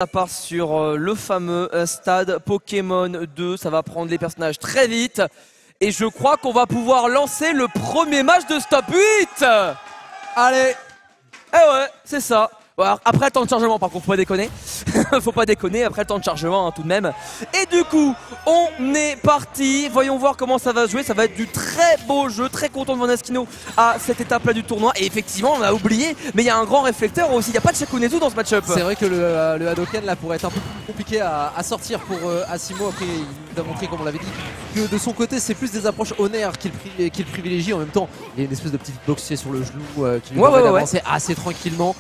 Ça part sur le fameux stade Pokémon 2, ça va prendre les personnages très vite. Et je crois qu'on va pouvoir lancer le premier match de Stop 8. Allez. Eh ouais, c'est ça. Bon, alors, après le temps de chargement, par contre, faut pas déconner. Faut pas déconner, après le temps de chargement, hein, tout de même. Et du coup, on est parti. Voyons voir comment ça va se jouer. Ça va être du très beau jeu. Très content de voir Naskino à cette étape-là du tournoi. Et effectivement, on a oublié, mais il y a un grand réflecteur aussi. Il n'y a pas de Shakunezu dans ce match-up. C'est vrai que le Hadoken là pourrait être un peu plus compliqué à sortir pour Asimo. Après, il nous a montré, comme on l'avait dit, que de son côté, c'est plus des approches honnêtes qu'il privilégie. En même temps, il y a une espèce de petit boxier sur le genou qui lui permet d'avancer assez tranquillement.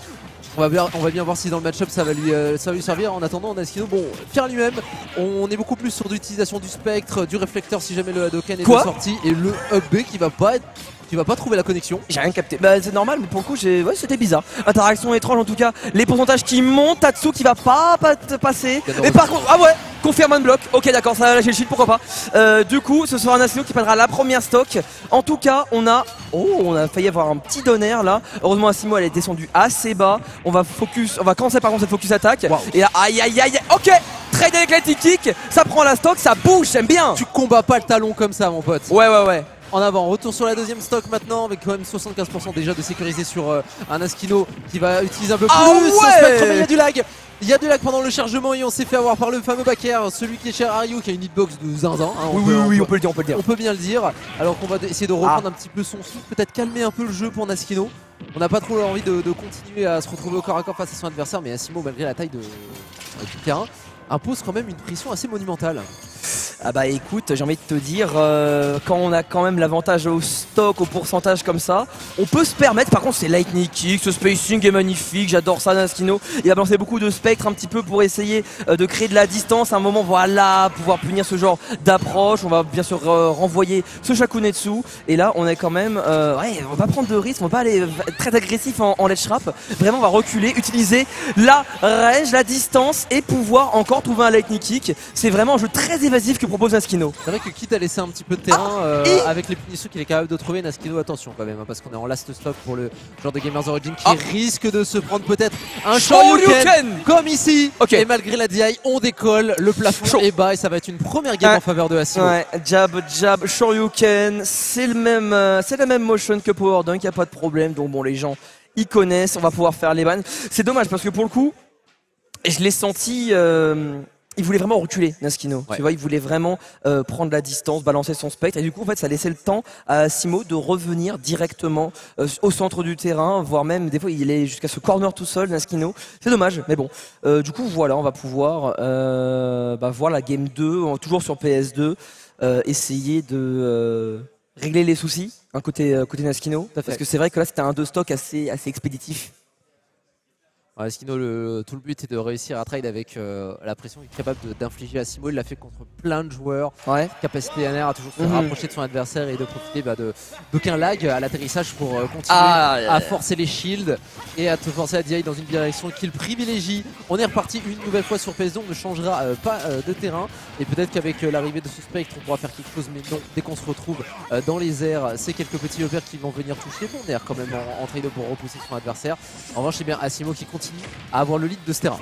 On va bien voir si dans le match-up ça va lui servir. En attendant, Naskino, bon, Pierre lui-même, on est beaucoup plus sur l'utilisation du spectre, du réflecteur si jamais le Hadoken est sorti, et le up B qui va pas trouver la connexion. J'ai rien capté. Bah c'est normal, mais pour le coup c'était bizarre. Interaction étrange en tout cas. Les pourcentages qui montent, Tatsu qui va pas passer. Et par contre, ah ouais, confirme un bloc. Ok d'accord, ça va lâcher le shield, pourquoi pas. Du coup, ce sera Naskino qui prendra la première stock. En tout cas, on a failli avoir un petit donner là. Heureusement Asimo elle est descendue assez bas. On va commencer par contre cette focus attaque. Wow. Et là, aïe. Ok, trade avec la kick, ça prend la stock, ça bouge, j'aime bien. Tu combats pas le talon comme ça mon pote. Ouais. En avant, retour sur la deuxième stock maintenant avec quand même 75% déjà de sécurisé sur un Naskino qui va utiliser un peu plus son spectre, mais il y a du lag. Il y a du lag pendant le chargement et on s'est fait avoir par le fameux backer, celui qui est chez Ryu qui a une hitbox de zinzin. Hein, oui, on peut le dire. On peut bien le dire. Alors qu'on va essayer de reprendre un petit peu son souffle, peut-être calmer un peu le jeu pour Naskino. On n'a pas trop envie de continuer à se retrouver au corps à corps face à son adversaire, mais Asimo, malgré la taille du terrain, impose quand même une pression assez monumentale. Ah bah écoute, j'ai envie de te dire, quand on a quand même l'avantage au stock, au pourcentage comme ça, on peut se permettre. Par contre c'est lightning kick, ce spacing est magnifique, j'adore ça Naskino. Il a balancé beaucoup de spectres un petit peu pour essayer de créer de la distance. À un moment voilà, pouvoir punir ce genre d'approche. On va bien sûr renvoyer ce Shakunetsu. Et là on est quand même, on va pas prendre de risques, on va pas aller très agressif en ledge trap. Vraiment on va reculer, utiliser la range, la distance et pouvoir encore trouver un lightning kick. C'est vraiment un jeu très évasif que propose Naskino. C'est vrai que quitte à laisser un petit peu de terrain avec les punitions qu'il est capable de trouver, Naskino, attention quand même, hein, parce qu'on est en last stock pour le genre de Gamers Origin qui risque de se prendre peut-être un Shoryuken comme ici. Et malgré la DI, on décolle, le plafond est bas et ça va être une première game en faveur de Asimo. Ouais, jab, Shoryuken, c'est la même motion que Power Dunk, y a pas de problème. Donc bon, les gens ils connaissent, on va pouvoir faire les bans. C'est dommage parce que pour le coup, je l'ai senti. Il voulait vraiment reculer Naskino, tu vois, il voulait vraiment prendre la distance, balancer son spectre et du coup en fait ça laissait le temps à Asimo de revenir directement au centre du terrain, voire même des fois il est jusqu'à ce corner tout seul Naskino. C'est dommage, mais bon. Du coup voilà, on va pouvoir voir la game 2, toujours sur PS2, essayer de régler les soucis côté Naskino, parce que c'est vrai que là c'était un 2 stock assez expéditif. Naskino, tout le but est de réussir à trade avec la pression qu'il est capable d'infliger à Asimo. Il l'a fait contre plein de joueurs. Capacité NR à toujours se rapprocher de son adversaire et de profiter d'aucun lag à l'atterrissage pour continuer à forcer les shields et à te forcer à DI dans une direction qu'il privilégie. On est reparti une nouvelle fois sur PS2, on ne changera pas de terrain et peut-être qu'avec l'arrivée de ce spectre on pourra faire quelque chose, mais non, dès qu'on se retrouve dans les airs, c'est quelques petits hoppers qui vont venir toucher. Bon, on est quand même en trade pour repousser son adversaire. En revanche, c'est bien Asimo qui continue à avoir le lead de ce terrain.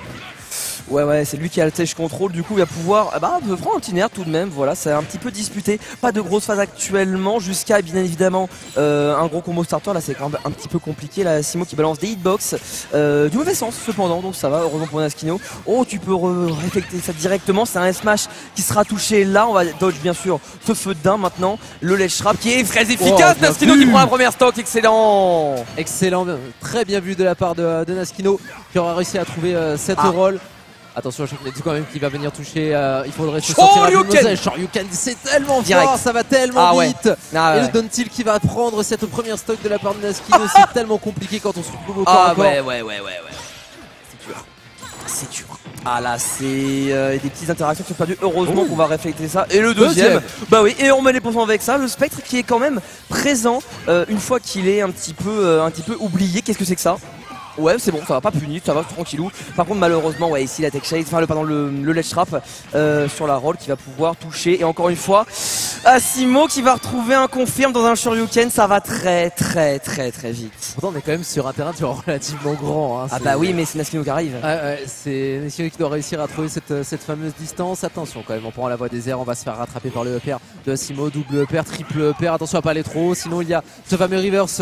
Ouais, c'est lui qui a le stage control, du coup il va pouvoir prendre un petit nerf tout de même, voilà, c'est un petit peu disputé, pas de grosse phase actuellement, jusqu'à bien évidemment un gros combo starter, là c'est quand même un petit peu compliqué, là Asimo qui balance des hitbox, du mauvais sens cependant, donc ça va, heureusement pour Naskino. Oh, tu peux réflecter ça directement, c'est un S-Smash qui sera touché là, on va dodge bien sûr ce feu de daim maintenant, le ledge trap qui est très efficace, Naskino qui prend la première stock, excellent. Excellent, très bien vu de la part de Naskino qui aura réussi à trouver cette roll. Attention, je dis quand même qu'il va venir toucher. Il faudrait se sortir à Shoryuken. Shoryuken, c'est tellement fort, ça va tellement vite. Et le down tilt qui va prendre cette première stock de la part de Naskino, c'est tellement compliqué quand on se retrouve au corps à corps. Ouais. C'est dur. Ah là, c'est des petites interactions qui sont perdues. Heureusement qu'on va réfléchir ça. Et le deuxième, bah oui, et on met les points avec ça. Le spectre qui est quand même présent une fois qu'il est un petit peu oublié. Qu'est-ce que c'est que ça? Ouais, c'est bon, ça va pas punir, ça va tranquillou. Par contre, malheureusement, ouais, ici la tech shade, enfin le ledge trap sur la roll qui va pouvoir toucher. Et encore une fois, Asimo qui va retrouver un confirme dans un Shoryuken, ça va très vite. Pourtant, on est quand même sur un terrain relativement grand. Hein, ah bah oui, mais c'est Naskino qui arrive. C'est Naskino qui doit réussir à trouver cette fameuse distance. Attention quand même, on prend la voie des airs, on va se faire rattraper par le upper de Asimo, double upper, triple upper. Attention à pas aller trop, sinon il y a ce fameux reverse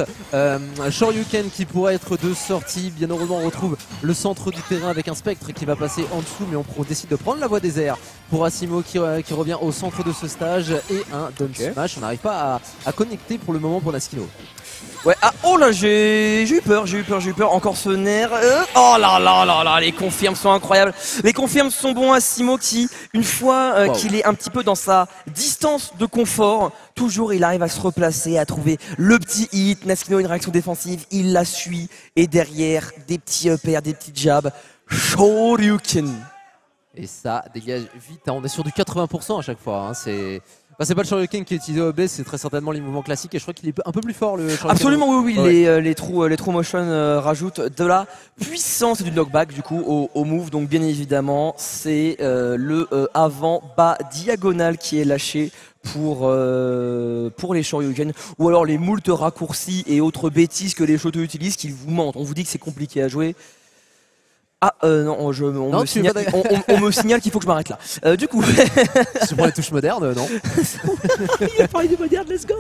Shoryuken qui pourrait être de sortie. Bien heureusement, on retrouve le centre du terrain avec un spectre qui va passer en dessous, mais on décide de prendre la voie des airs pour Asimo qui revient au centre de ce stage et un down smash. On n'arrive pas à connecter pour le moment pour Naskino. Ouais, ah, oh là, j'ai eu peur, encore ce nerf. Oh là là, les confirmes sont incroyables. Les confirmes sont bons à Asimo qui, une fois qu'il est un petit peu dans sa distance de confort, toujours il arrive à se replacer, à trouver le petit hit. Naskino, une réaction défensive, il la suit. Et derrière, des petits uppers, des petits jabs. Shoryuken. Et ça dégage vite, hein. On est sur du 80% à chaque fois. Hein. C'est pas le Shoryuken qui est utilisé au OB, c'est très certainement les mouvements classiques et je crois qu'il est un peu plus fort le Shoryuken. Absolument, oui, ouais. les true motion rajoutent de la puissance et du knockback du coup au move. Donc bien évidemment, c'est le avant bas diagonal qui est lâché pour les Shoryuken, ou alors les moultes raccourcis et autres bêtises que les Shoto utilisent qui vous mentent. On vous dit que c'est compliqué à jouer. Ah non, on me signale qu'il faut que je m'arrête là. Du coup, tu prends les touches modernes, non? Il a parlé du moderne, let's go.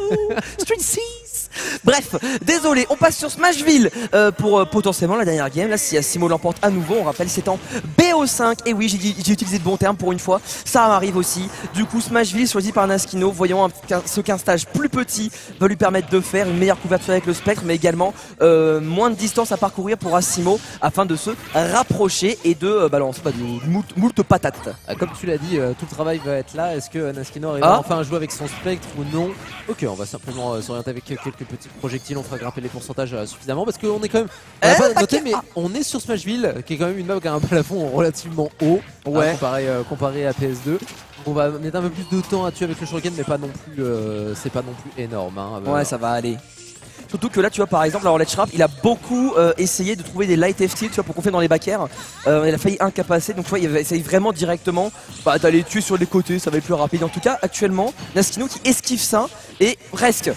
Street 6. Bref, désolé, on passe sur Smashville pour potentiellement la dernière game. Là, si Asimo l'emporte à nouveau, on rappelle, c'est en BO5. Et oui, j'ai utilisé de bons termes pour une fois. Ça m'arrive aussi. Du coup, Smashville choisi par Naskino, voyons ce qu'un stage plus petit va lui permettre de faire, une meilleure couverture avec le spectre, mais également moins de distance à parcourir pour Asimo afin de se rapprocher et de balancer du moult patate. Comme tu l'as dit, tout le travail va être là. Est-ce que Naskino arrivera enfin à jouer avec son spectre ou non? Ok, on va simplement s'orienter avec quelques petits projectiles, on fera grimper les pourcentages suffisamment parce qu'on est quand même, on n'a pas noté, mais on est sur Smashville qui est quand même une map qui a un plafond relativement haut, comparé à PS2. On va mettre un peu plus de temps à tuer avec le Shuriken, mais pas non plus, c'est pas non plus énorme. Hein. Ouais, ça va aller. Surtout que là, tu vois, par exemple, alors Ledge Trap, il a beaucoup essayé de trouver des light FT, tu vois, pour qu'on fait dans les back air. Il a failli incapaciter, donc tu vois, il va essayer vraiment directement d'aller tuer sur les côtés, ça va être plus rapide. En tout cas, actuellement, Naskino qui esquive ça et presque.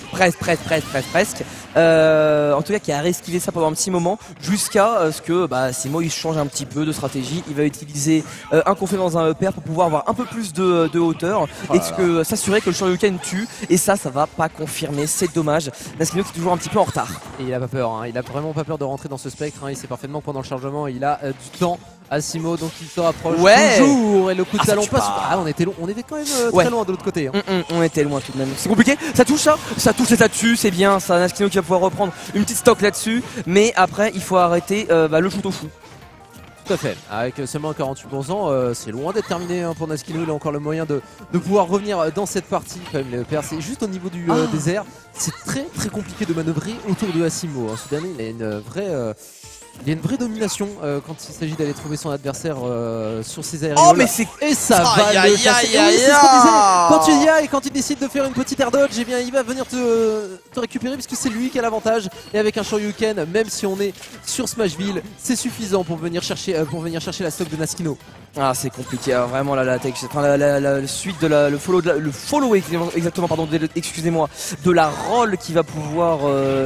En tout cas, qui a esquivé ça pendant un petit moment jusqu'à ce que Asimo il change un petit peu de stratégie. Il va utiliser un conflit dans un upper pour pouvoir avoir un peu plus de hauteur et que s'assurer que le Shoryuken tue. Et ça va pas confirmer, c'est dommage. Naskino qui est toujours un petit peu en retard. Et il a pas peur, hein. Il a vraiment pas peur de rentrer dans ce spectre. Hein. Il sait parfaitement que pendant le chargement, il a du temps. Asimo, donc il se rapproche toujours et le coup de talon passe. On était quand même très loin de l'autre côté. Hein. On était loin tout de même. C'est compliqué. Ça touche et ça tue, c'est bien. Ça, Naskino qui va pouvoir reprendre une petite stock là-dessus. Mais après, il faut arrêter le shoot au fou. Tout à fait, avec seulement 48%, c'est loin d'être terminé hein, pour Naskino. Il a encore le moyen de pouvoir revenir dans cette partie. Quand même, c'est juste au niveau du désert. C'est très compliqué de manœuvrer autour de Asimo. Hein. Ce dernier, il a une vraie domination quand il s'agit d'aller trouver son adversaire sur ses aérioles. Et ça va le casser. Quand tu y as et quand il décide de faire une petite air dodge, il va venir te récupérer puisque c'est lui qui a l'avantage. Et avec un Shoryuken, même si on est sur Smashville, c'est suffisant pour venir chercher la stock de Naskino. Ah, c'est compliqué, hein, vraiment la suite de le follow exactement, pardon, excusez-moi, de la roll qui va pouvoir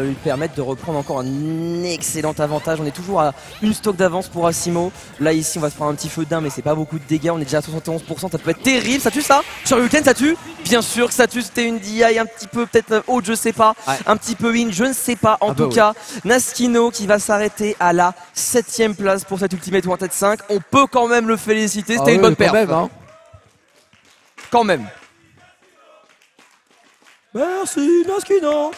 lui permettre de reprendre encore un excellent avantage. On est toujours à une stock d'avance pour Asimo. Là ici on va se prendre un petit feu d'un, mais c'est pas beaucoup de dégâts. On est déjà à 71%, ça peut être terrible. Ça tue ça? Shoryuken ça tue? Bien sûr que ça tue. C'était une DI un petit peu peut-être haute, je sais pas, un petit peu in, je ne sais pas. En tout cas, Naskino qui va s'arrêter à la 7ème place pour cette Ultimate Wanted 5. On peut quand même le féliciter, c'était une bonne perf. Quand même. Merci Naskino.